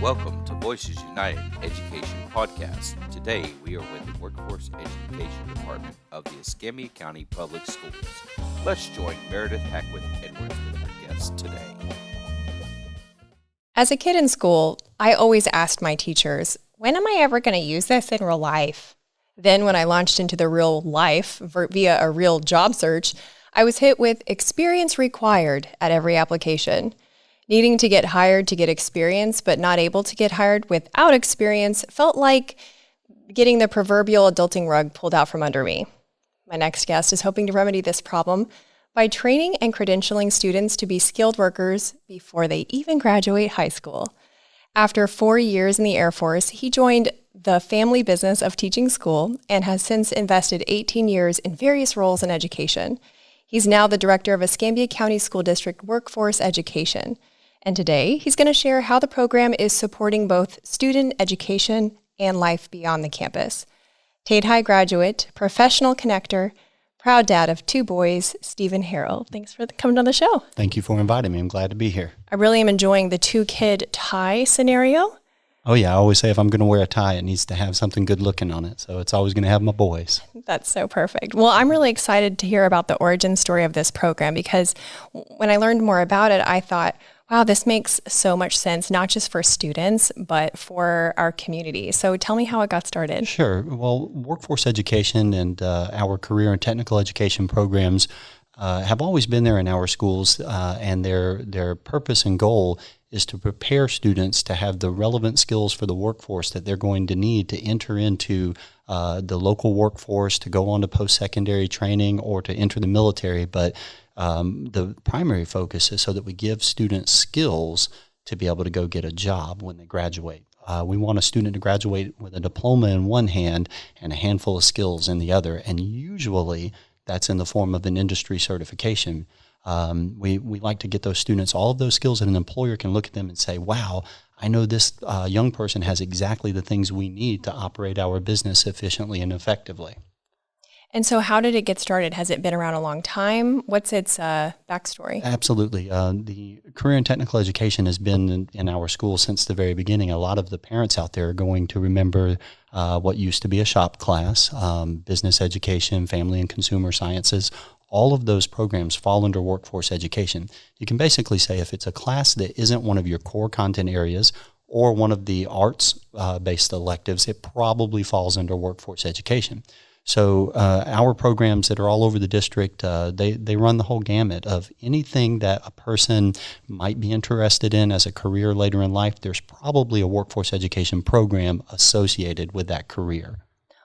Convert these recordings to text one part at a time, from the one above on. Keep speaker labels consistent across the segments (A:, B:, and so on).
A: Welcome to Voices United Education Podcast. Today we are with the Workforce Education Department of the Escambia County Public Schools. Let's join Meredith Hackworth-Edwards with our guests today.
B: As a kid in school, I always asked my teachers, when am I ever going to use this in real life? Then when I launched into the real life via a real job search, I was hit with experience required at every application. Needing to get hired to get experience, but not able to get hired without experience felt like getting the proverbial adulting rug pulled out from under me. My next guest is hoping to remedy this problem by training and credentialing students to be skilled workers before they even graduate high school. After 4 years in the Air Force, he joined the family business of teaching school and has since invested 18 years in various roles in education. He's now the director of Escambia County School District Workforce Education. And today, he's going to share how the program is supporting both student education and life beyond the campus. Tate High graduate, professional connector, proud dad of 2 boys, Stephen Harrell. Thanks for coming on the show.
C: Thank you for inviting me. I'm glad to be here.
B: I really am enjoying the 2-kid tie scenario.
C: Oh yeah, I always say if I'm going to wear a tie, it needs to have something good looking on it. So it's always going to have my boys.
B: That's so perfect. Well, I'm really excited to hear about the origin story of this program because when I learned more about it, I thought, wow, this makes so much sense, not just for students, but for our community. So tell me how it got started.
C: Sure. Well, workforce education and our career and technical education programs have always been there in our schools, and their purpose and goal is to prepare students to have the relevant skills for the workforce that they're going to need to enter into the local workforce, to go on to post-secondary training, or to enter the military. But the primary focus is so that we give students skills to be able to go get a job when they graduate. We want a student to graduate with a diploma in one hand and a handful of skills in the other, and usually that's in the form of an industry certification. We like to get those students all of those skills that an employer can look at them and say, wow, I know this young person has exactly the things we need to operate our business efficiently and effectively.
B: And so how did it get started? Has it been around a long time? What's its backstory?
C: Absolutely. The career and technical education has been in our school since the very beginning. A lot of the parents out there are going to remember what used to be a shop class, business education, family and consumer sciences. All of those programs fall under workforce education. You can basically say if it's a class that isn't one of your core content areas or one of the arts-based electives, it probably falls under workforce education. So our programs that are all over the district, they run the whole gamut of anything that a person might be interested in as a career later in life. There's probably a workforce education program associated with that career.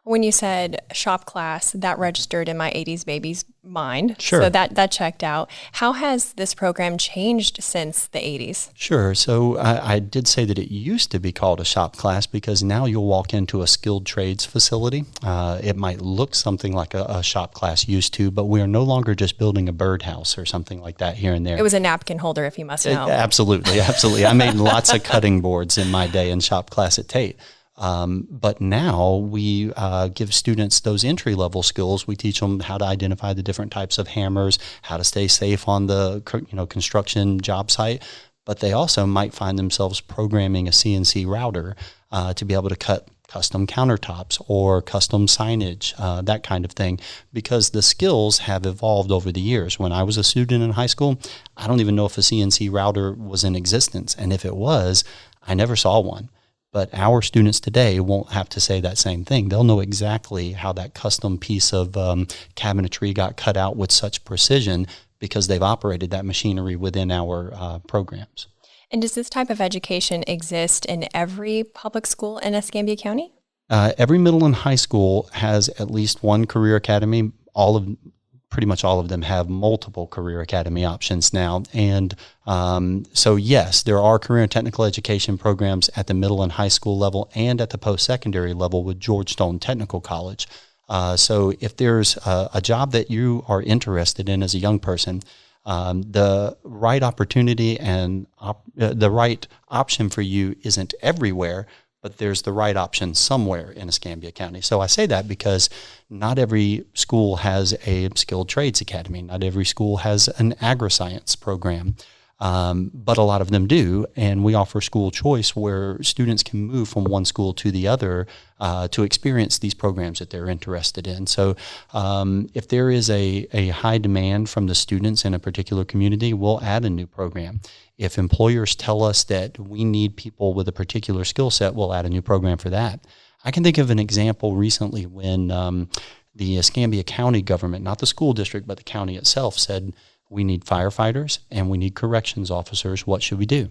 B: When you said shop class, that registered in my 80s baby's mind.
C: Sure.
B: So that checked out. How has this program changed since the 80s?
C: Sure. So I did say that it used to be called a shop class because now you'll walk into a skilled trades facility. It might look something like a shop class used to, but we are no longer just building a birdhouse or something like that here and there.
B: It was a napkin holder, if you must know.
C: Absolutely. I made lots of cutting boards in my day in shop class at Tate. But now we give students those entry-level skills. We teach them how to identify the different types of hammers, how to stay safe on the construction job site. But they also might find themselves programming a CNC router to be able to cut custom countertops or custom signage, that kind of thing, because the skills have evolved over the years. When I was a student in high school, I don't even know if a CNC router was in existence. And if it was, I never saw one. But our students today won't have to say that same thing. They'll know exactly how that custom piece of cabinetry got cut out with such precision because they've operated that machinery within our programs.
B: And does this type of education exist in every public school in Escambia County?
C: Every middle and high school has at least one career academy. Pretty much all of them have multiple career academy options now. And so, yes, there are career and technical education programs at the middle and high school level and at the post-secondary level with Georgetown Technical College. So if there's a job that you are interested in as a young person, the right opportunity and the right option for you isn't everywhere, but there's the right option somewhere in Escambia County. So I say that because not every school has a skilled trades academy. Not every school has an agri-science program. but a lot of them do. And we offer school choice where students can move from one school to the other to experience these programs that they're interested in. So if there is a high demand from the students in a particular community, we'll add a new program. If employers tell us that we need people with a particular skill set, we'll add a new program for that. I can think of an example recently when the Escambia County government, not the school district, but the county itself, said, we need firefighters and we need corrections officers. What should we do?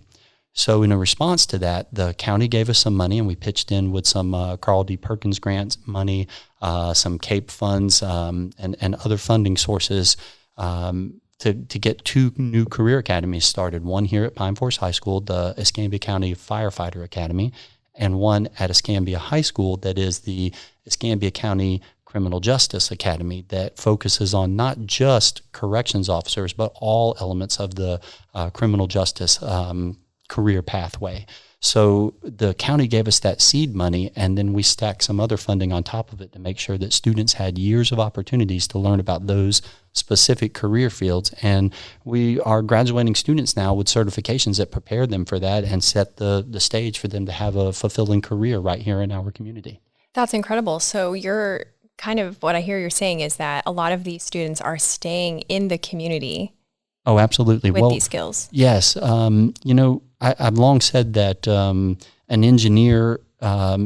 C: So in a response to that, the county gave us some money, and we pitched in with some Carl D. Perkins grants money, some CAPE funds, and other funding sources to get 2 new career academies started. One here at Pine Forest High School, the Escambia County Firefighter Academy, and one at Escambia High School that is the Escambia County Criminal Justice Academy that focuses on not just corrections officers, but all elements of the criminal justice career pathway. So the county gave us that seed money, and then we stacked some other funding on top of it to make sure that students had years of opportunities to learn about those specific career fields. And we are graduating students now with certifications that prepare them for that and set the stage for them to have a fulfilling career right here in our community.
B: That's incredible. So you're kind of, what I hear you're saying is that a lot of these students are staying in the community.
C: Oh, absolutely.
B: With these skills.
C: Yes. I've long said that an engineer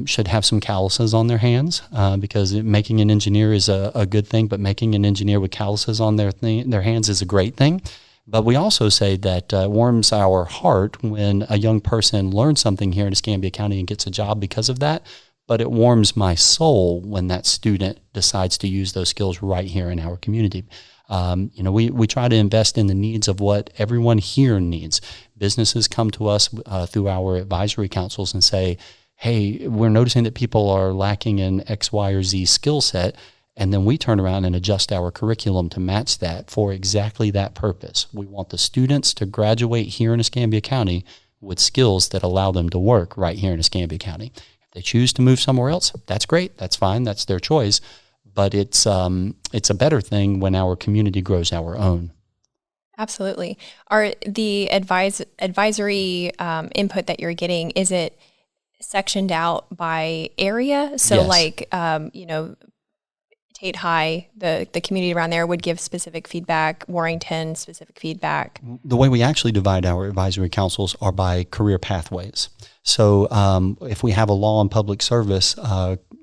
C: should have some calluses on their hands because making an engineer is a good thing, but making an engineer with calluses on their hands is a great thing. But we also say that it warms our heart when a young person learns something here in Escambia County and gets a job because of that. But it warms my soul when that student decides to use those skills right here in our community. We try to invest in the needs of what everyone here needs. Businesses come to us through our advisory councils and say, hey, we're noticing that people are lacking in X, Y, or Z skill set. And then we turn around and adjust our curriculum to match that for exactly that purpose. We want the students to graduate here in Escambia County with skills that allow them to work right here in Escambia County. If they choose to move somewhere else, that's great. That's fine. That's their choice. But it's a better thing when our community grows our own.
B: Absolutely. Are the advisory input that you're getting, is it sectioned out by area? So
C: Yes.
B: Tate High, the community around there would give specific feedback, Warrington specific feedback.
C: The way we actually divide our advisory councils are by career pathways. So if we have a law and public service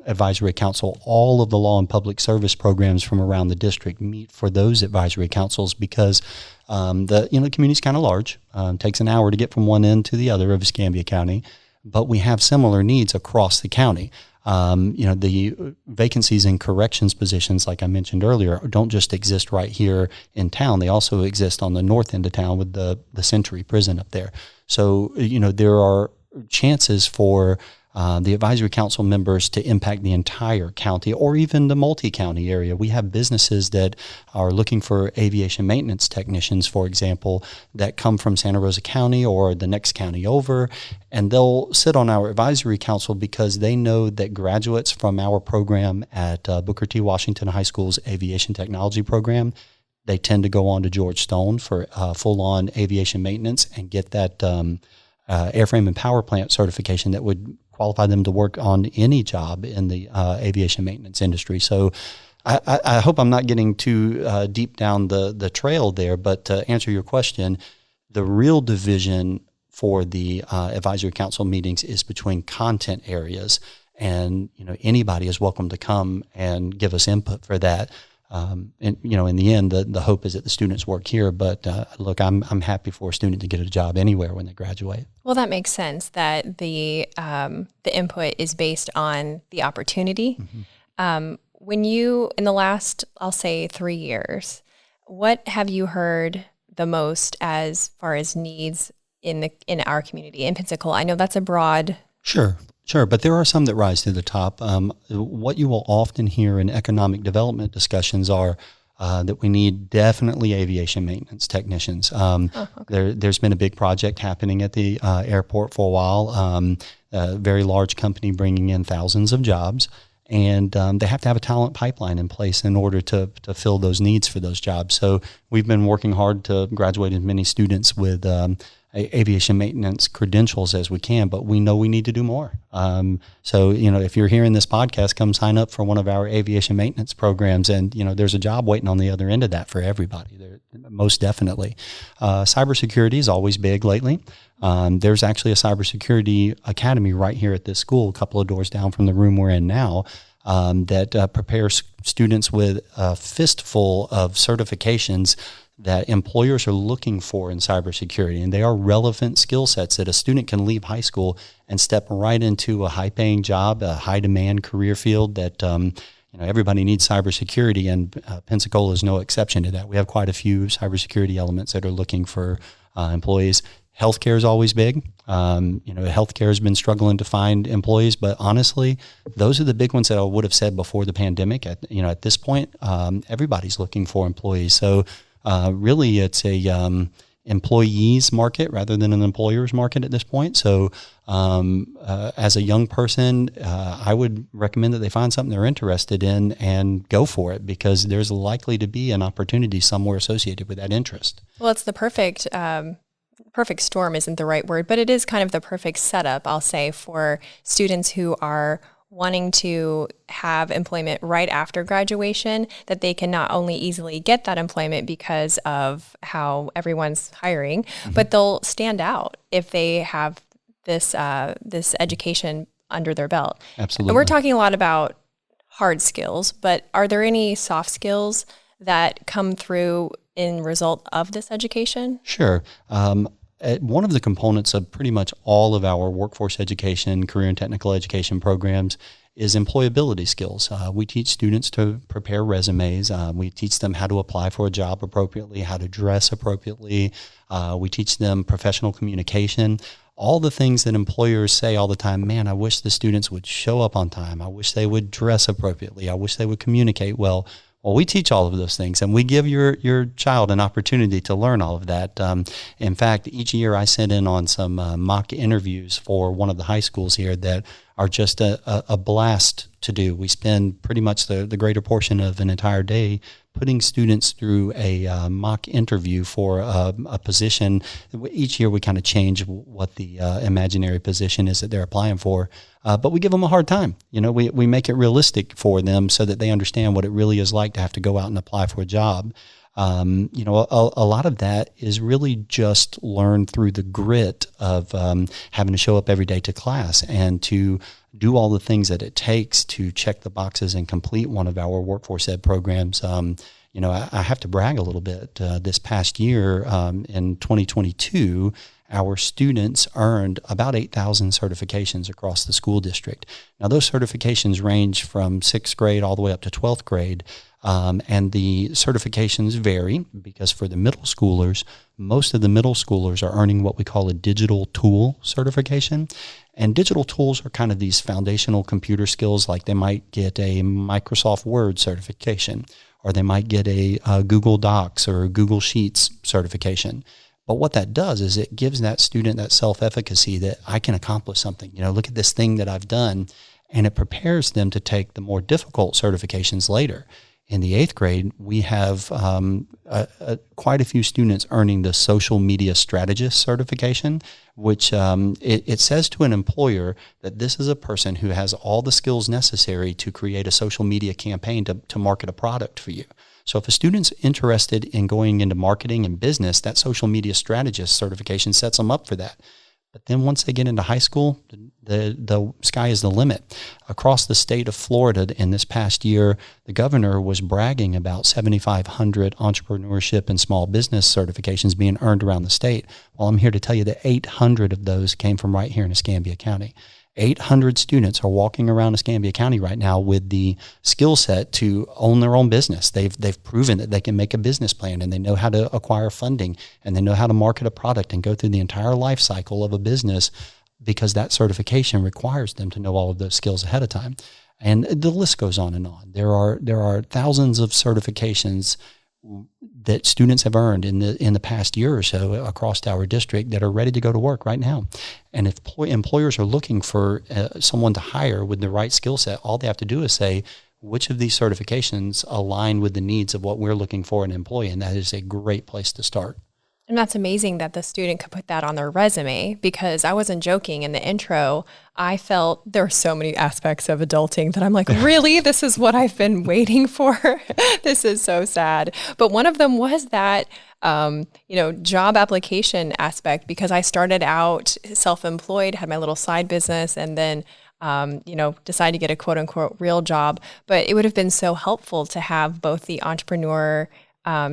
C: advisory council, all of the law and public service programs from around the district meet for those advisory councils because the community is kind of large. Takes an hour to get from one end to the other of Escambia County, but we have similar needs across the county. The vacancies in corrections positions, like I mentioned earlier, don't just exist right here in town. They also exist on the north end of town with the Century Prison up there. So, there are chances for the advisory council members to impact the entire county or even the multi-county area. We have businesses that are looking for aviation maintenance technicians, for example, that come from Santa Rosa County or the next county over, and they'll sit on our advisory council because they know that graduates from our program at Booker T. Washington High School's aviation technology program, they tend to go on to George Stone for full-on aviation maintenance and get that airframe and power plant certification that would qualify them to work on any job in the aviation maintenance industry. So I hope I'm not getting too deep down the trail there, but to answer your question, the real division for the advisory council meetings is between content areas, and anybody is welcome to come and give us input for that. And in the end, the hope is that the students work here. But look, I'm happy for a student to get a job anywhere when they graduate.
B: Well, that makes sense that the input is based on the opportunity. Mm-hmm. When you, in the last, I'll say 3 years, what have you heard the most as far as needs in our community in Pensacola? I know that's a broad.
C: Sure, but there are some that rise to the top. What you will often hear in economic development discussions are that we need definitely aviation maintenance technicians. There's been a big project happening at the airport for a while, a very large company bringing in thousands of jobs. and they have to have a talent pipeline in place in order to fill those needs for those jobs. So we've been working hard to graduate as many students with aviation maintenance credentials as we can, but we know we need to do more. So, if you're hearing this podcast, come sign up for one of our aviation maintenance programs, and, there's a job waiting on the other end of that for everybody. Most definitely. Cybersecurity is always big lately. There's actually a cybersecurity academy right here at this school, a couple of doors down from the room we're in now, that prepares students with a fistful of certifications that employers are looking for in cybersecurity, and they are relevant skill sets that a student can leave high school and step right into a high-paying job, a high-demand career field that everybody needs cybersecurity, and Pensacola is no exception to that. We have quite a few cybersecurity elements that are looking for employees. Healthcare is always big. Healthcare has been struggling to find employees, but honestly, those are the big ones that I would have said before the pandemic. At this point, everybody's looking for employees. So really, it's a employees market rather than an employer's market at this point. So as a young person, I would recommend that they find something they're interested in and go for it, because there's likely to be an opportunity somewhere associated with that interest.
B: Well, it's the perfect storm isn't the right word, but it is kind of the perfect setup, I'll say, for students who are wanting to have employment right after graduation, that they can not only easily get that employment because of how everyone's hiring, but they'll stand out if they have this education under their belt.
C: Absolutely.
B: And we're talking a lot about hard skills, but are there any soft skills that come through in result of this education?
C: Sure. One of the components of pretty much all of our workforce education, career and technical education programs is employability skills. We teach students to prepare resumes. We teach them how to apply for a job appropriately, how to dress appropriately. We teach them professional communication. All the things that employers say all the time, man, I wish the students would show up on time. I wish they would dress appropriately. I wish they would communicate well. Well, we teach all of those things, and we give your child an opportunity to learn all of that. In fact, each year I send in on some mock interviews for one of the high schools here that are just a blast to do. We spend pretty much the greater portion of an entire day putting students through a mock interview for a position. Each year we kind of change what the imaginary position is that they're applying for, but we give them a hard time. We make it realistic for them so that they understand what it really is like to have to go out and apply for a job. A lot of that is really just learned through the grit of having to show up every day to class and to do all the things that it takes to check the boxes and complete one of our workforce ed programs. I have to brag a little bit. This past year, in 2022, our students earned about 8,000 certifications across the school district. Now, those certifications range from 6th grade all the way up to 12th grade. And the certifications vary because for the middle schoolers, most of the middle schoolers are earning what we call a digital tool certification. And digital tools are kind of these foundational computer skills, like they might get a Microsoft Word certification, or they might get a Google Docs or Google Sheets certification. But what that does is it gives that student that self-efficacy that I can accomplish something. Look at this thing that I've done, and it prepares them to take the more difficult certifications later. In the 8th grade, we have quite a few students earning the Social Media Strategist certification, which it says to an employer that this is a person who has all the skills necessary to create a social media campaign to market a product for you. So if a student's interested in going into marketing and business, that Social Media Strategist certification sets them up for that. But then once they get into high school, the sky is the limit. Across the state of Florida in this past year, the governor was bragging about 7,500 entrepreneurship and small business certifications being earned around the state. Well, I'm here to tell you that 800 of those came from right here in Escambia County. 800 students are walking around Escambia County right now with the skill set to own their own business. They've proven that they can make a business plan, and they know how to acquire funding, and they know how to market a product and go through the entire life cycle of a business, because that certification requires them to know all of those skills ahead of time. And the list goes on and on. There are thousands of certifications that students have earned in the past year or so across our district that are ready to go to work right now. And if employers are looking for someone to hire with the right skill set, all they have to do is say, which of these certifications align with the needs of what we're looking for in an employee? And that is a great place to start.
B: And that's amazing that the student could put that on their resume, because I wasn't joking in the intro. I felt there were so many aspects of adulting that I'm like, really? This is what I've been waiting for? This is so sad. But one of them was that, job application aspect, because I started out self-employed, had my little side business, and then decided to get a quote unquote real job. But it would have been so helpful to have both the entrepreneur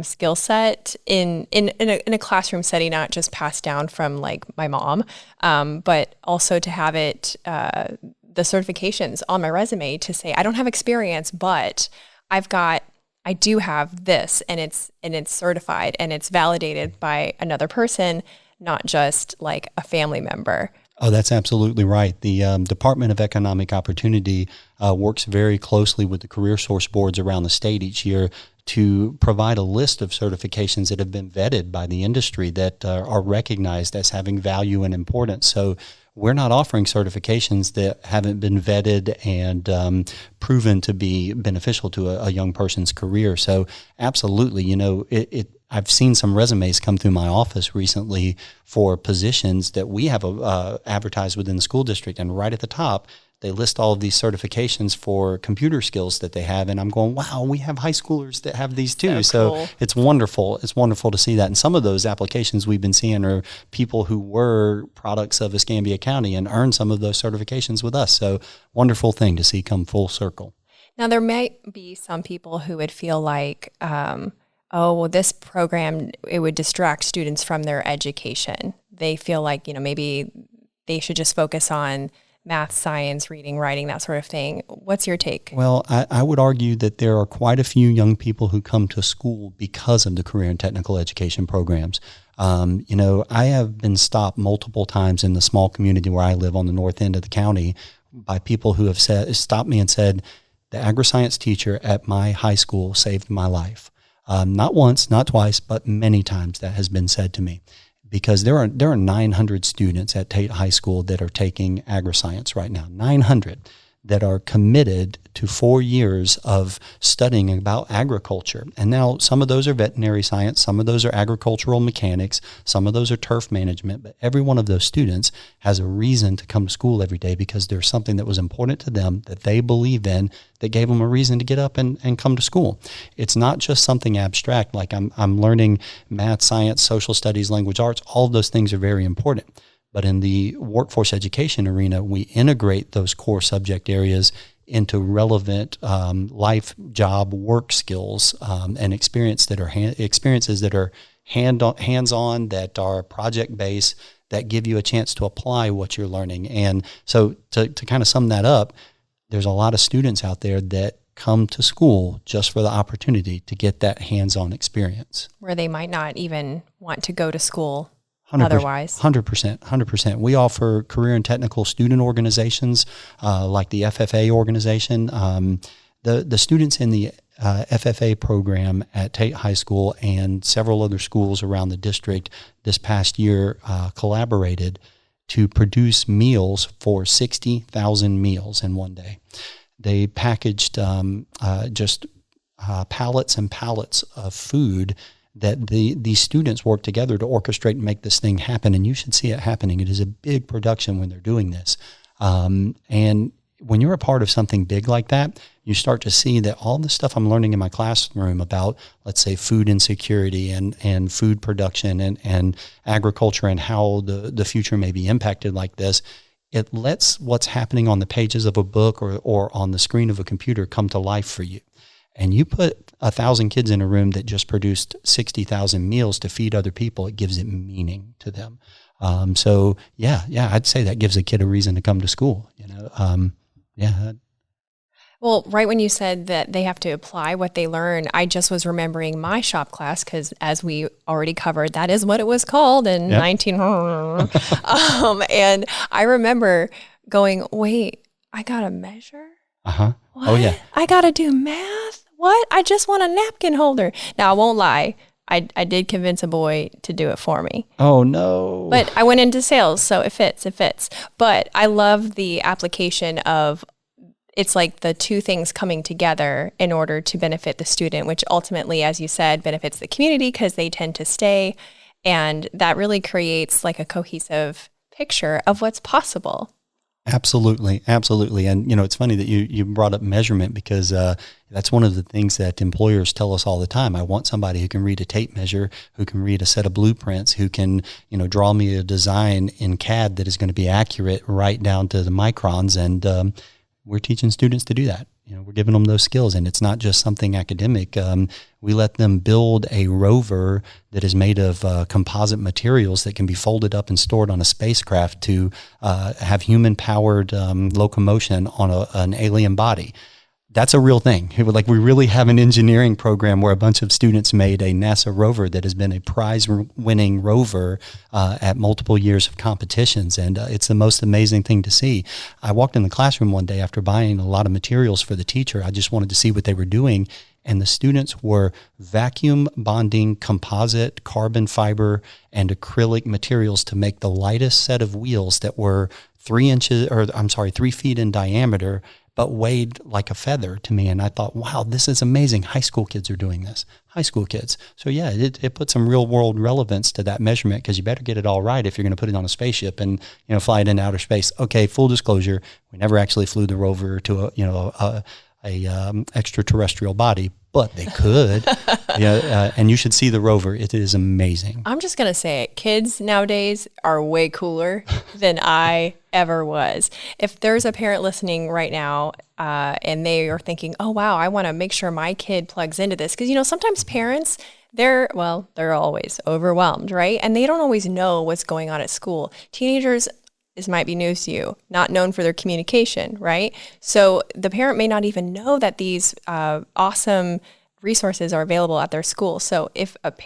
B: skill set in a classroom setting, not just passed down from like my mom, but also to have it, the certifications on my resume to say, I don't have experience, but I do have this, and it's certified and it's validated by another person, not just like a family member.
C: Oh, that's absolutely right. The Department of Economic Opportunity works very closely with the career source boards around the state each year to provide a list of certifications that have been vetted by the industry that are recognized as having value and importance. So we're not offering certifications that haven't been vetted and proven to be beneficial to a young person's career. So absolutely, I've seen some resumes come through my office recently for positions that we have advertised within the school district, and right at the top, they list all of these certifications for computer skills that they have. And I'm going, wow, we have high schoolers that have these too. So cool. It's wonderful. It's wonderful to see that. And some of those applications we've been seeing are people who were products of Escambia County and earned some of those certifications with us. So wonderful thing to see come full circle.
B: Now, there may be some people who would feel like, this program, it would distract students from their education. They feel like, maybe they should just focus on math, science, reading, writing, that sort of thing. What's your take?
C: Well, I would argue that there are quite a few young people who come to school because of the career and technical education programs. I have been stopped multiple times in the small community where I live on the north end of the county by people who have stopped me and said, the agri-science teacher at my high school saved my life. Not once, not twice, but many times that has been said to me. Because there are 900 students at Tate High School that are taking agri-science right now, 900 that are committed to 4 years of studying about agriculture. And now some of those are veterinary science, some of those are agricultural mechanics, some of those are turf management, but every one of those students has a reason to come to school every day because there's something that was important to them that they believed in that gave them a reason to get up and come to school. It's not just something abstract like I'm learning math, science, social studies, language arts. All of those things are very important. But in the workforce education arena, we integrate those core subject areas into relevant life, job, work skills and experiences that are hands-on, that are project-based, that give you a chance to apply what you're learning. And so to kind of sum that up, there's a lot of students out there that come to school just for the opportunity to get that hands-on experience.
B: Where they might not even want to go to school
C: 100%,
B: otherwise.
C: 100%. We offer career and technical student organizations like the FFA organization. The students in the FFA program at Tate High School and several other schools around the district this past year collaborated to produce meals for 60,000 meals in one day. They packaged pallets and pallets of food that these students work together to orchestrate and make this thing happen. And you should see it happening. It is a big production when they're doing this. And when you're a part of something big like that, you start to see that all the stuff I'm learning in my classroom about, let's say, food insecurity and food production and agriculture and how the future may be impacted like this, it lets what's happening on the pages of a book or on the screen of a computer come to life for you. And you put 1,000 kids in a room that just produced 60,000 meals to feed other people, it gives it meaning to them. So I'd say that gives a kid a reason to come to school.
B: Well, right when you said that they have to apply what they learn, I just was remembering my shop class because, as we already covered, that is what it was called in 1900. And I remember going, "Wait, I gotta measure?
C: Uh-huh.
B: What?
C: Oh yeah,
B: I gotta do math? what? I just want a napkin holder. Now, I won't lie. I did convince a boy to do it for me.
C: Oh, no.
B: But I went into sales, so it fits. But I love the application of, it's like the two things coming together in order to benefit the student, which ultimately, as you said, benefits the community because they tend to stay. And that really creates like a cohesive picture of what's possible.
C: Absolutely. And, it's funny that you brought up measurement because that's one of the things that employers tell us all the time. I want somebody who can read a tape measure, who can read a set of blueprints, who can, draw me a design in CAD that is going to be accurate right down to the microns. And we're teaching students to do that. We're giving them those skills, and it's not just something academic. We let them build a rover that is made of composite materials that can be folded up and stored on a spacecraft to have human-powered locomotion on an alien body. That's a real thing. We really have an engineering program where a bunch of students made a NASA rover that has been a prize-winning rover at multiple years of competitions, and it's the most amazing thing to see. I walked in the classroom one day after buying a lot of materials for the teacher. I just wanted to see what they were doing, and the students were vacuum bonding composite, carbon fiber, and acrylic materials to make the lightest set of wheels that were 3 feet in diameter, but weighed like a feather to me. And I thought, wow, this is amazing. High school kids are doing this. High school kids. So yeah, it puts some real world relevance to that measurement because you better get it all right if you're going to put it on a spaceship and, fly it into outer space. Okay, full disclosure, we never actually flew the rover to a extraterrestrial body, but they could. And you should see the rover. It is amazing.
B: I'm just going to say it. Kids nowadays are way cooler than I ever was. If there's a parent listening right now and they are thinking, oh, wow, I want to make sure my kid plugs into this. Because, sometimes parents, they're always overwhelmed, right? And they don't always know what's going on at school. Teenagers, this might be news to you, not known for their communication, right? So the parent may not even know that these awesome resources are available at their school. So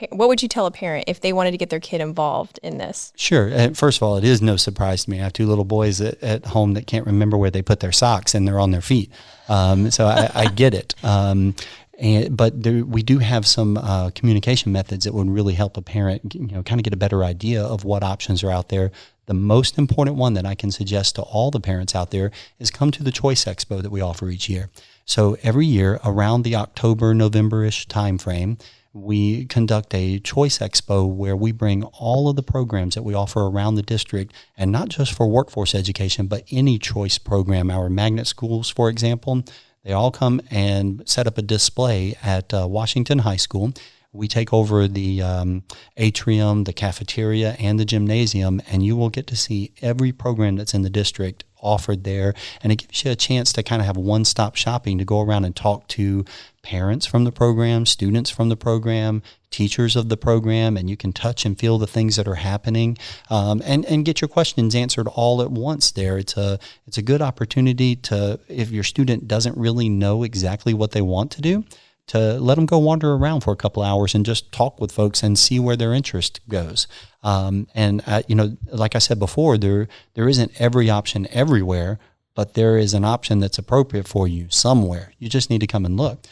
B: what would you tell a parent if they wanted to get their kid involved in this? Sure.
C: First of all, it is no surprise to me. I have 2 little boys at home that can't remember where they put their socks and they're on their feet. So I get it. But we do have some communication methods that would really help a parent, kind of get a better idea of what options are out there. The most important one that I can suggest to all the parents out there is come to the Choice Expo that we offer each year. So every year around the October, November-ish timeframe, we conduct a Choice Expo where we bring all of the programs that we offer around the district, and not just for workforce education, but any choice program. Our magnet schools, for example, they all come and set up a display at Washington High School. We take over the atrium, the cafeteria, and the gymnasium, and you will get to see every program that's in the district offered there. And it gives you a chance to kind of have one-stop shopping to go around and talk to parents from the program, students from the program, teachers of the program, and you can touch and feel the things that are happening and get your questions answered all at once there. It's a good opportunity to, if your student doesn't really know exactly what they want to do, to let them go wander around for a couple hours and just talk with folks and see where their interest goes. Like I said before, there isn't every option everywhere, but there is an option that's appropriate for you somewhere. You just need to come and look.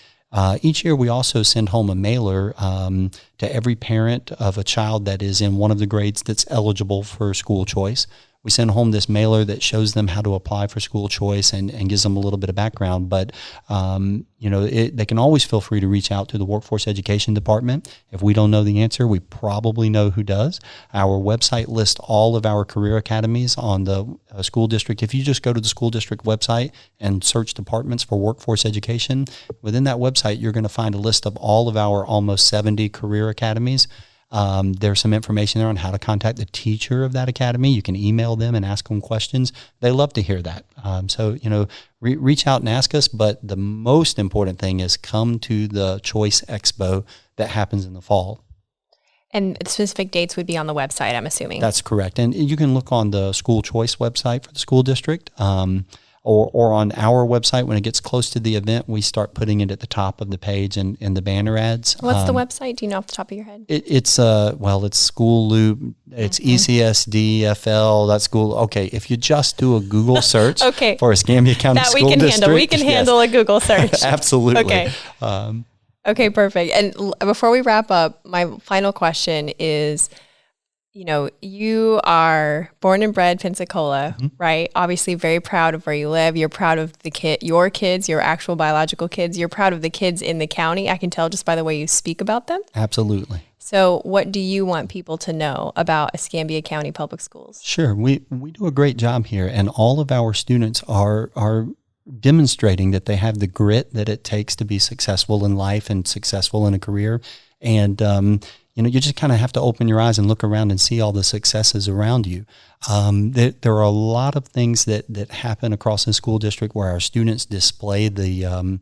C: Each year we also send home a mailer to every parent of a child that is in one of the grades that's eligible for school choice. We send home this mailer that shows them how to apply for school choice and gives them a little bit of background. But, they can always feel free to reach out to the Workforce Education Department. If we don't know the answer, we probably know who does. Our website lists all of our career academies on the school district. If you just go to the school district website and search departments for workforce education, within that website, you're going to find a list of all of our almost 70 career academies. There's some information there on how to contact the teacher of that academy. You can email them and ask them questions. They love to hear that. Reach out and ask us. But the most important thing is come to the Choice Expo that happens in the fall.
B: And specific dates would be on the website, I'm assuming.
C: That's correct. And you can look on the school choice website for the school district. or on our website, when it gets close to the event, we start putting it at the top of the page and in the banner ads.
B: What's the website? Do you know off the top of your head?
C: It's School Loop. It's ECSDFL. That's school. Okay, if you just do a Google search for Escambia County School District.
B: We can handle a Google search.
C: Absolutely.
B: Okay. Okay, perfect. And before we wrap up, my final question is, you are born and bred Pensacola, right? Obviously very proud of where you live. You're proud of your kids, your actual biological kids. You're proud of the kids in the county. I can tell just by the way you speak about them.
C: Absolutely.
B: So what do you want people to know about Escambia County Public Schools?
C: Sure. We do a great job here, and all of our students are demonstrating that they have the grit that it takes to be successful in life and successful in a career. And, you just kind of have to open your eyes and look around and see all the successes around you. There are a lot of things that happen across the school district where our students display the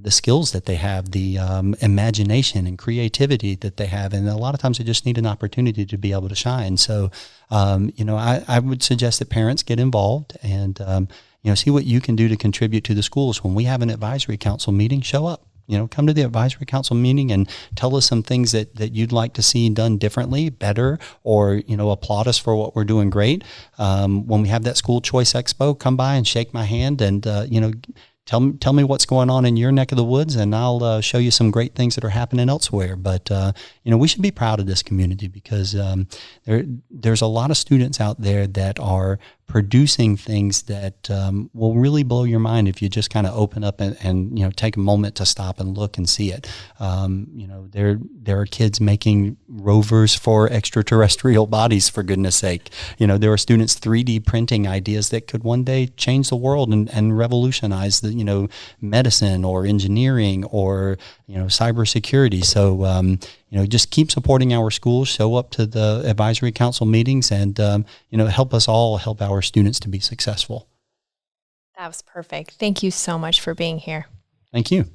C: skills that they have, the imagination and creativity that they have. And a lot of times they just need an opportunity to be able to shine. So, I would suggest that parents get involved and, see what you can do to contribute to the schools. When we have an advisory council meeting, show up. Come to the advisory council meeting and tell us some things that you'd like to see done differently, better, or, applaud us for what we're doing great. When we have that school choice expo, come by and shake my hand and, tell me what's going on in your neck of the woods, and I'll show you some great things that are happening elsewhere. But, we should be proud of this community because there's a lot of students out there that are producing things that will really blow your mind if you just kind of open up and take a moment to stop and look and see it. There are kids making rovers for extraterrestrial bodies, for goodness sake. There are students 3D printing ideas that could one day change the world and revolutionize the medicine or engineering or cybersecurity. So just keep supporting our schools, show up to the advisory council meetings, and help us all help our students to be successful.
B: That was perfect. Thank you so much for being here.
C: Thank you.